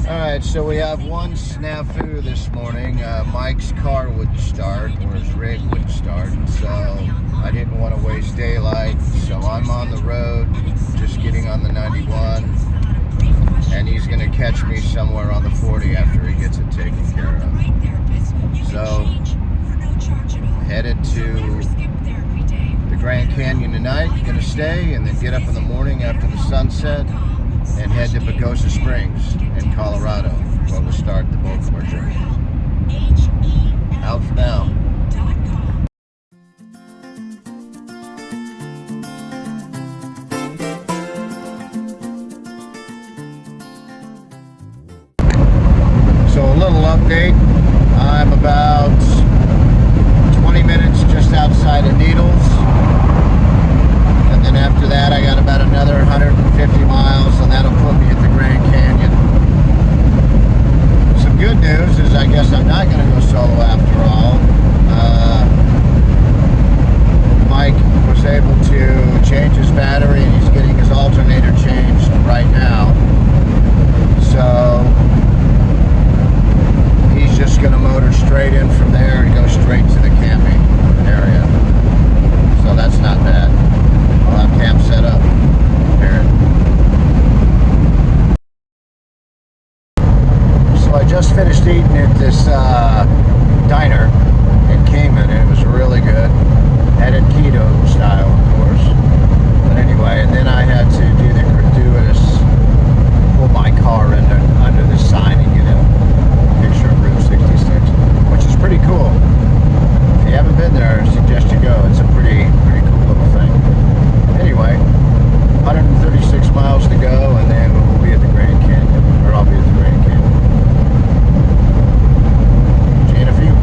Alright, so we have one snafu this morning. Mike's car wouldn't start, or his rig wouldn't start, so I didn't want to waste daylight, so I'm on the road, just getting on the 91, and he's going to catch me somewhere on the 40 after he gets it taken care of. So, headed to the Grand Canyon tonight, going to stay, and then get up in the morning after the sunset, and head to Pagosa Springs in Colorado, where we'll start the bulk of our journey. Out for now. So a little update. I'm about 20 minutes just outside of Needles. And then after that, I got about another 150 miles, and that'll put me at the Grand Canyon. Some good news is I guess I'm not going to go solo after all. Mike was able to change his battery, and he's getting his alternator changed right now. So he's just going to motor straight in from there and go straight to the camping area. So that's not bad. I'll have camp set up here. So I just finished eating at this diner in Cayman, and it was really good. Had it keto style, of course. But anyway, and then I had to do the gratuitous, pull my car under this sign and get a picture of Route 66, which is pretty cool. If you haven't been there, I suggest you go. It's a pretty cool little thing. Anyway, 136 miles to go, and then we'll be at the Grand Canyon, or I'll be at the Grand Canyon. See you in a few.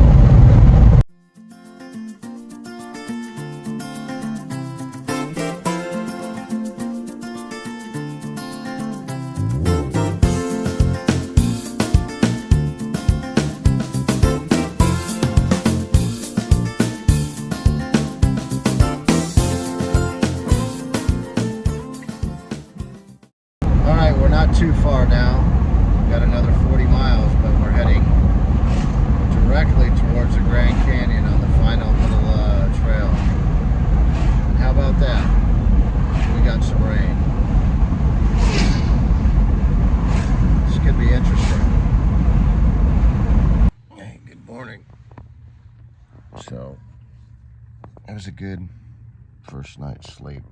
Too far now. Got another 40 miles, but we're heading directly towards the Grand Canyon on the final little trail. And how about that? We got some rain. This could be interesting. Hey, good morning. So, it was a good first night's sleep.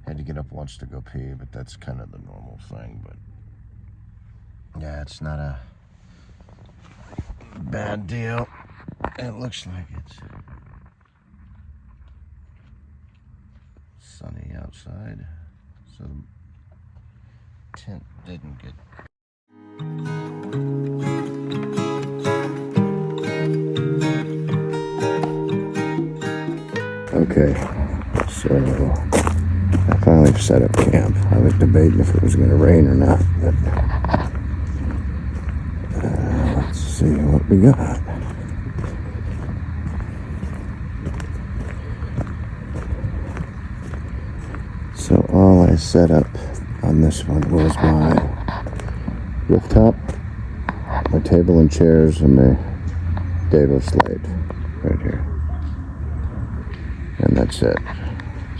Had to get up once to go pee, but that's kind of the normal thing. But yeah, it's not a bad deal. It looks like it's sunny outside, so the tent didn't get. Okay, so I finally set up camp. I was debating if it was going to rain or not, but let's see what we got. So all I set up on this one was my rooftop, my table and chairs, and my Devo slate right here. And that's it.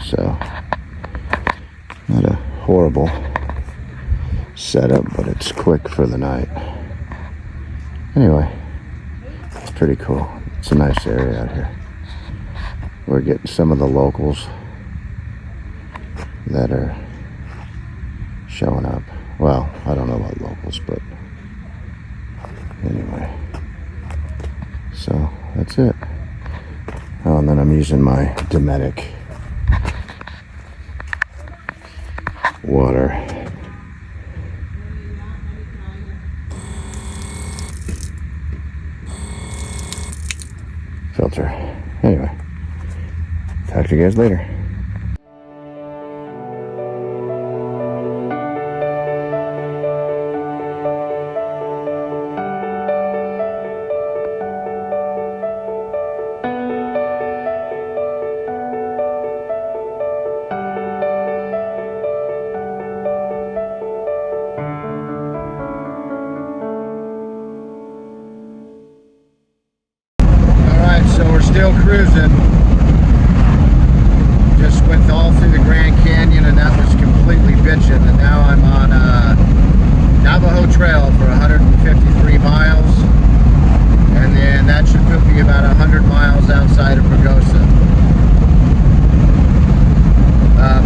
So not a horrible setup, but it's quick for the night. Anyway, it's pretty cool. It's a nice area out here. We're getting some of the locals that are showing up. Well, I don't know about locals, but anyway. So that's it. Oh, and then I'm using my Dometic water filter. Anyway, talk to you guys later. cruising. Just went all through the Grand Canyon, and that was completely bitchin'. And now I'm on Navajo Trail for 153 miles. And then that should put me about 100 miles outside of Pagosa.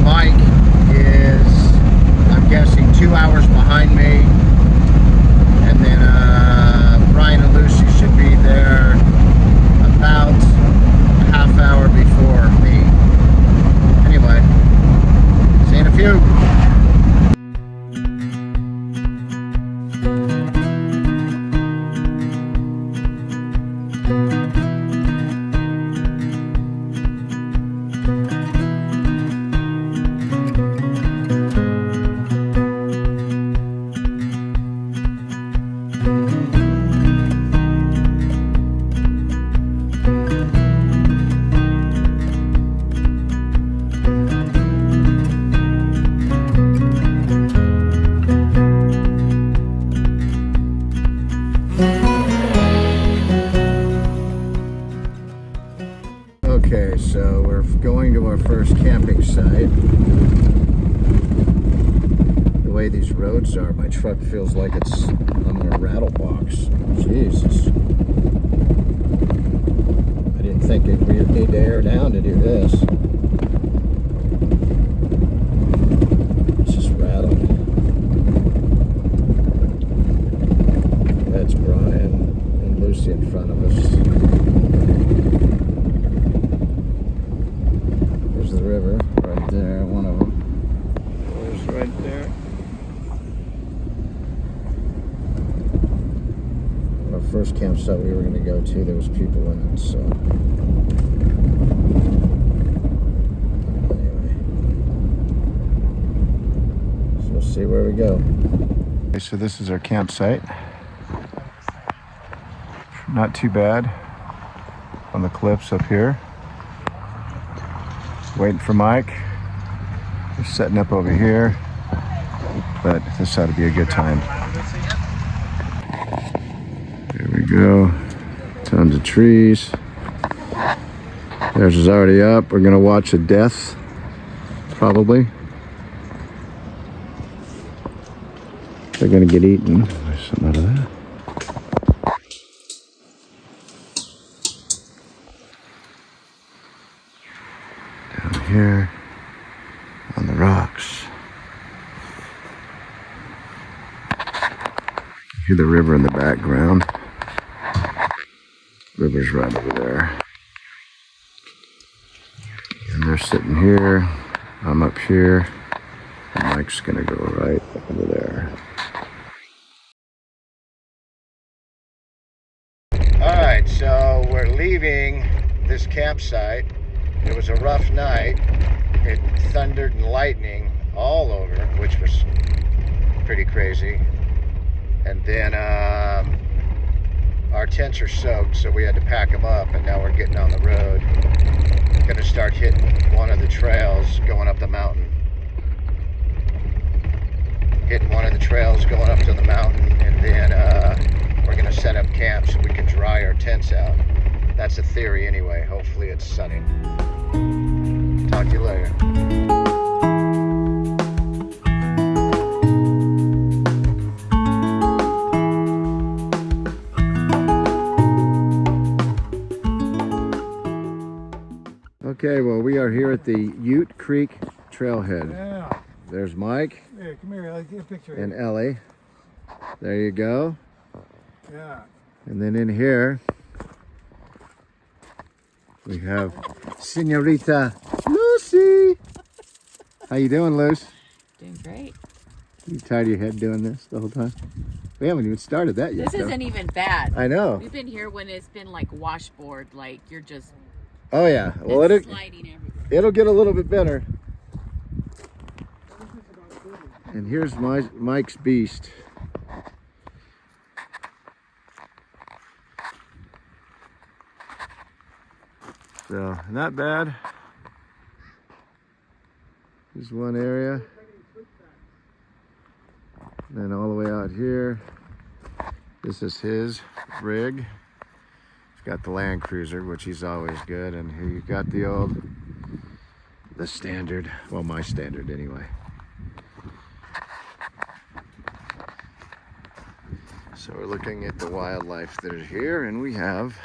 Mike is, I'm guessing, 2 hours behind me. And then Brian and Lucy should be there about a half hour before me. Anyway, see you in a few. Okay, so we're going to our first camping site. The way these roads are, my truck feels like I'm in a rattle box. Jesus. I didn't think we'd need to air down to do this. It's just rattling. That's Brian and Lucy in front of us. The river right there, one of them. There's right there. Our first campsite we were going to go to, there was people in it, so anyway, so we'll see where we go. Okay, so this is our campsite. Not too bad on the cliffs up here. Waiting for Mike. We're setting up over here, but this ought to be a good time. Here we go. Tons of trees. Theirs is already up. We're gonna watch a death, probably. They're gonna get eaten. There's something out of that. Here on the rocks. Hear the river in the background. River's right over there. And they're sitting here. I'm up here. And Mike's gonna go right over there. Alright, so we're leaving this campsite. It was a rough night. It thundered and lightning all over, which was pretty crazy. And then our tents are soaked, so we had to pack them up, and now we're getting on the road. Gonna start hitting one of the trails going up the mountain. Hitting one of the trails going up to the mountain, and then we're gonna set up camp so we can dry our tents out. That's the theory anyway. Hopefully it's sunny. Talk to you later. Okay, well, we are here at the Ute Creek Trailhead. Yeah. There's Mike. Here, come here. I'll get a picture. And Ellie. There you go. Yeah. And then in here, we have Senorita Lucy. How you doing, Luce? Doing great. You tired of your head doing this the whole time? We haven't even started that yet. This isn't even bad. I know. We've been here when it's been like washboard, like you're just Oh yeah. Well, sliding everything. it'll get a little bit better. And here's Mike's beast. So, not bad. Here's one area. Then all the way out here, this is his rig. Got the Land Cruiser, which is always good, and here you got the standard. Well, my standard anyway. So we're looking at the wildlife that is here, and we have.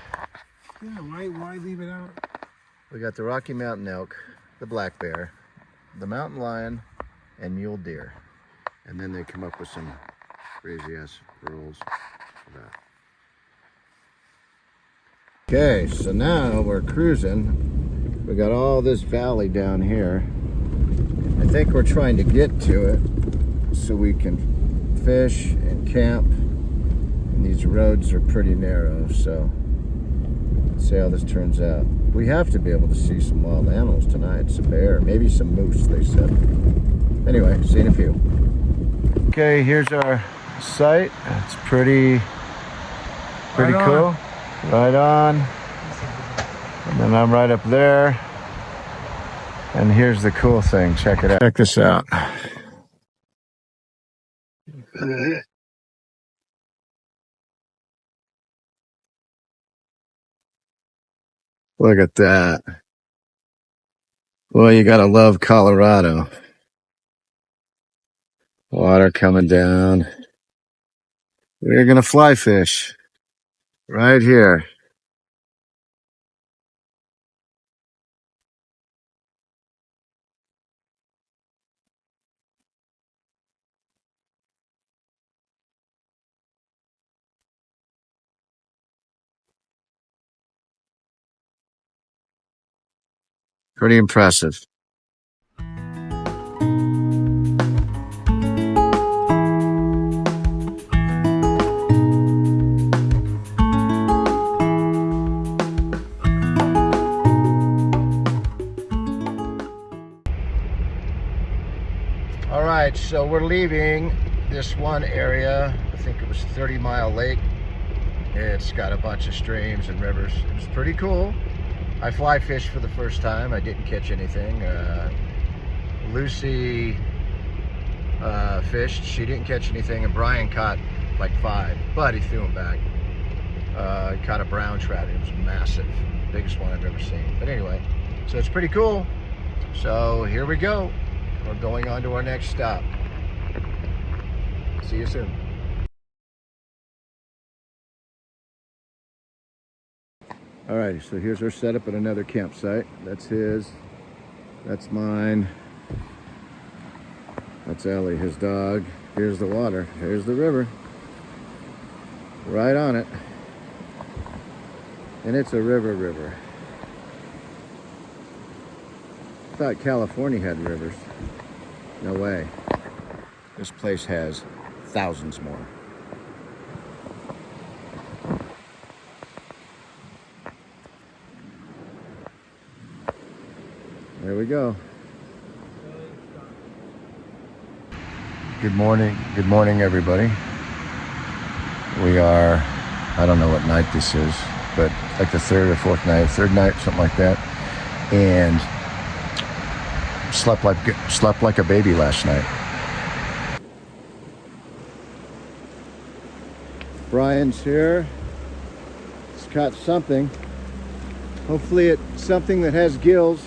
Yeah, why leave it out? We got the Rocky Mountain elk, the black bear, the mountain lion, and mule deer. And then they come up with some crazy ass rules for that. Okay, so now we're cruising. We got all this valley down here. I think we're trying to get to it so we can fish and camp. And these roads are pretty narrow, so let's see how this turns out. We have to be able to see some wild animals tonight. Some bear, maybe some moose, they said. Anyway, see you in a few. Okay, here's our site. It's pretty Right cool. on. Right on. And then I'm right up there. And here's the cool thing. Check it out. Check this out. Look at that. Well, you gotta love Colorado. Water coming down. We're gonna fly fish right here. Pretty impressive. All right, so we're leaving this one area. I think it was 30 Mile Lake. It's got a bunch of streams and rivers. It was pretty cool. I fly fished for the first time. I didn't catch anything. Lucy fished. She didn't catch anything, and Brian caught like 5, but he threw them back. He caught a brown trout. It was massive, biggest one I've ever seen. But anyway, so it's pretty cool. So here we go. We're going on to our next stop. See you soon. All right, so here's our setup at another campsite. That's his, that's mine, that's Ellie, his dog. Here's the water, here's the river. Right on it. And it's a river. I thought California had rivers. No way. This place has thousands more. There we go. Good morning everybody. We are, I don't know what night this is, but like the third night, something like that. And slept like a baby last night. Brian's here. He's caught something. Hopefully it's something that has gills.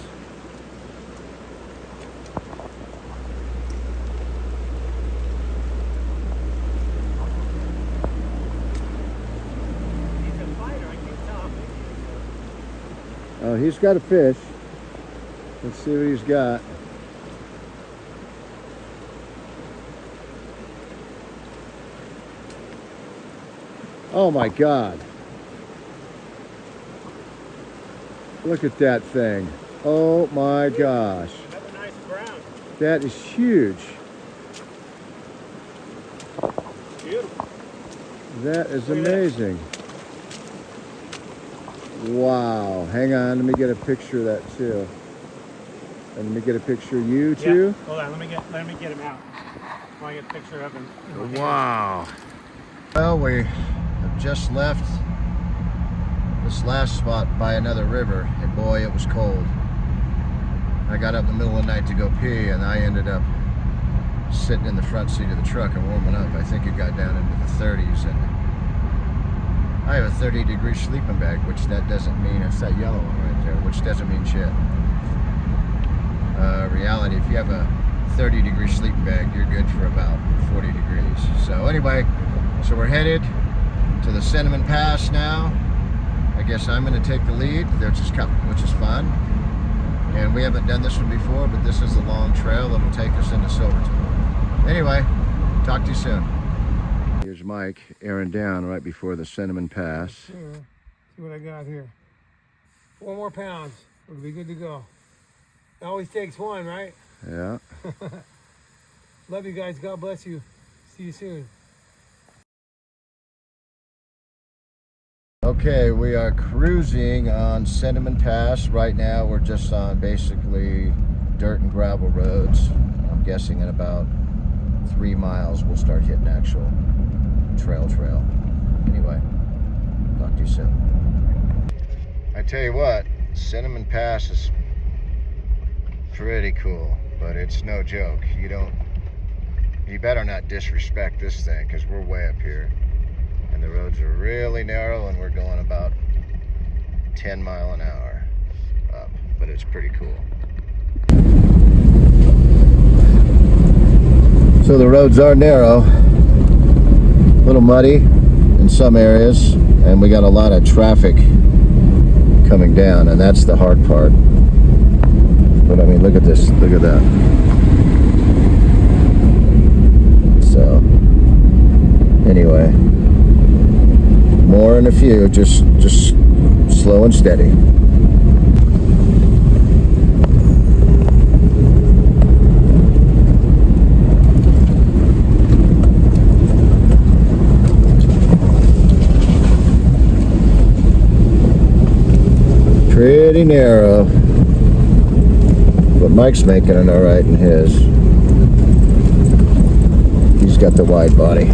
Oh, he's got a fish. Let's see what he's got. Oh my God. Look at that thing. Oh my gosh. Another nice brown. That is huge. Beautiful. That is amazing. Wow. Hang on, let me get a picture of that too. And let me get a picture of you too. Yeah. Hold on, let me get him out. I want to get a picture of him. Wow. Well, we have just left this last spot by another river, and boy, it was cold. I got up in the middle of the night to go pee, and I ended up sitting in the front seat of the truck and warming up. I think it got down into the 30s, and I have a 30-degree sleeping bag, which that doesn't mean, it's that yellow one right there, which doesn't mean shit. Reality, if you have a 30-degree sleeping bag, you're good for about 40 degrees. So anyway, so we're headed to the Cinnamon Pass now. I guess I'm going to take the lead, which is fun. And we haven't done this one before, but this is the long trail that'll take us into Silverton. Anyway, talk to you soon. Here's Mike airing down right before the Cinnamon Pass. Sure. See what I got here. 4 more pounds. We'll be good to go. It always takes one, right? Yeah. Love you guys. God bless you. See you soon. Okay, we are cruising on Cinnamon Pass. Right now we're just on basically dirt and gravel roads. I'm guessing in about 3 miles we'll start hitting actual trail. Anyway, talk to you soon. I tell you what, Cinnamon Pass is pretty cool, but it's no joke. You better not disrespect this thing, because we're way up here and the roads are really narrow and we're going about 10 miles an hour up, but it's pretty cool. So the roads are narrow, a little muddy in some areas, and we got a lot of traffic coming down, and that's the hard part. But I mean, look at this, look at that. So, anyway, more in a few, just slow and steady. Pretty narrow. But Mike's making it all right in his. He's got the wide body.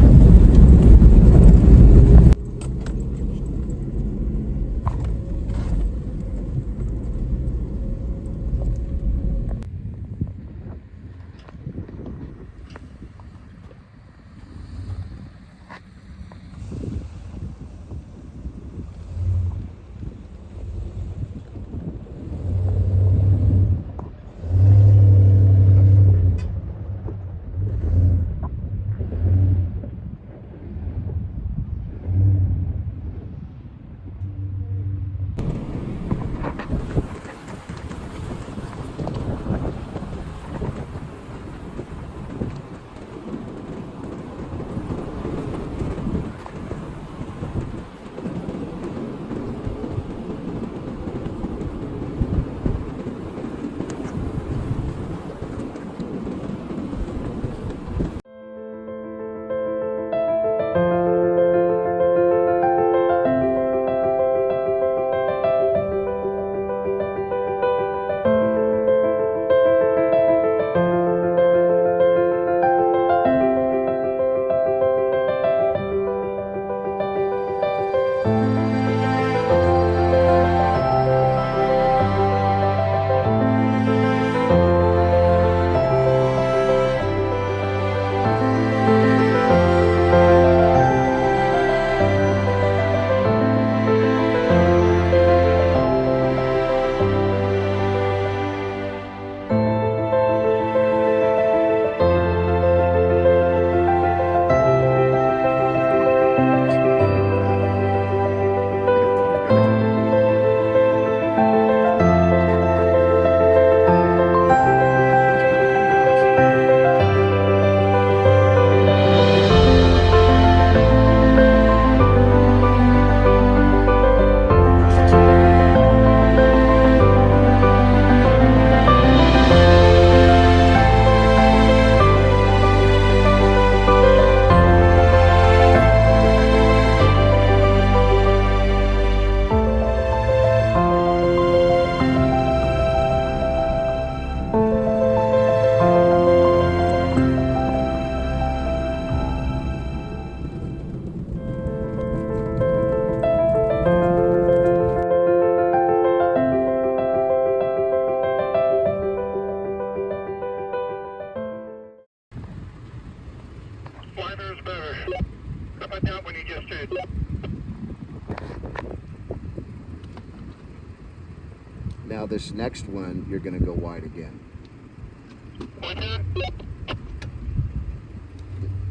Now this next one, you're gonna go wide again.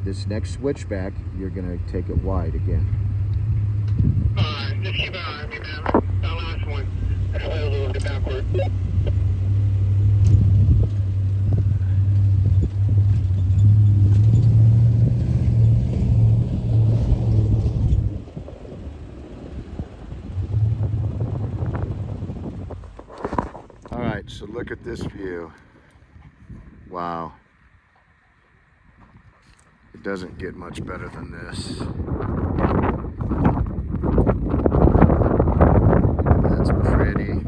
This next switchback, you're gonna take it wide again. Just keep an eye on me, man. That last one. That's a little bit backward. All right, so look at this view. Wow. It doesn't get much better than this. That's pretty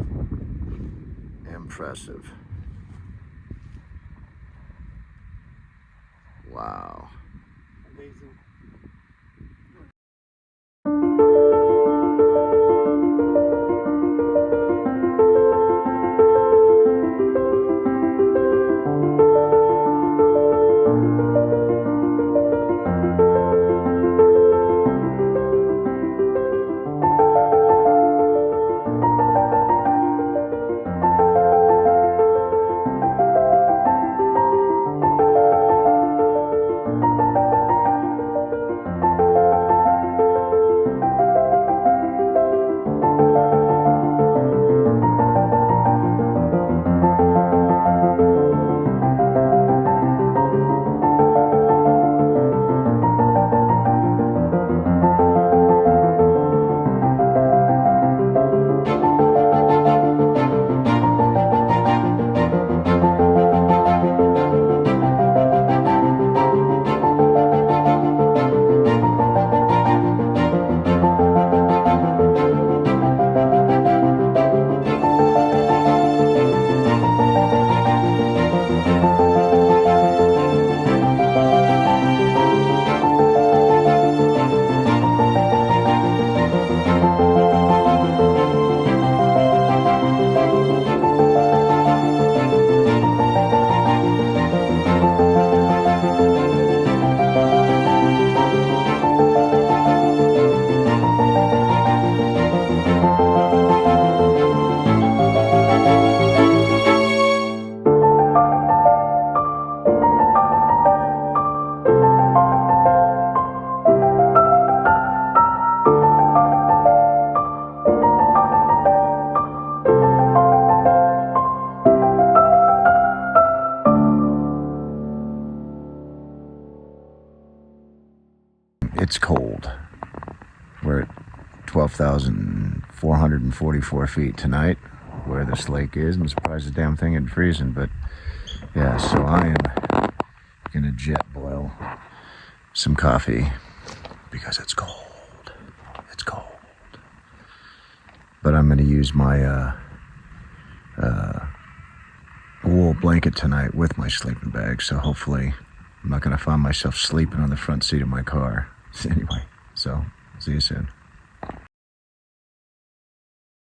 impressive. Wow. Amazing. It's cold. We're at 12,444 feet tonight, where this lake is. I'm surprised the damn thing isn't freezing, but yeah, so I am gonna jet boil some coffee because it's cold. It's cold. But I'm gonna use my wool blanket tonight with my sleeping bag, so hopefully I'm not gonna find myself sleeping on the front seat of my car. Anyway, so see you soon.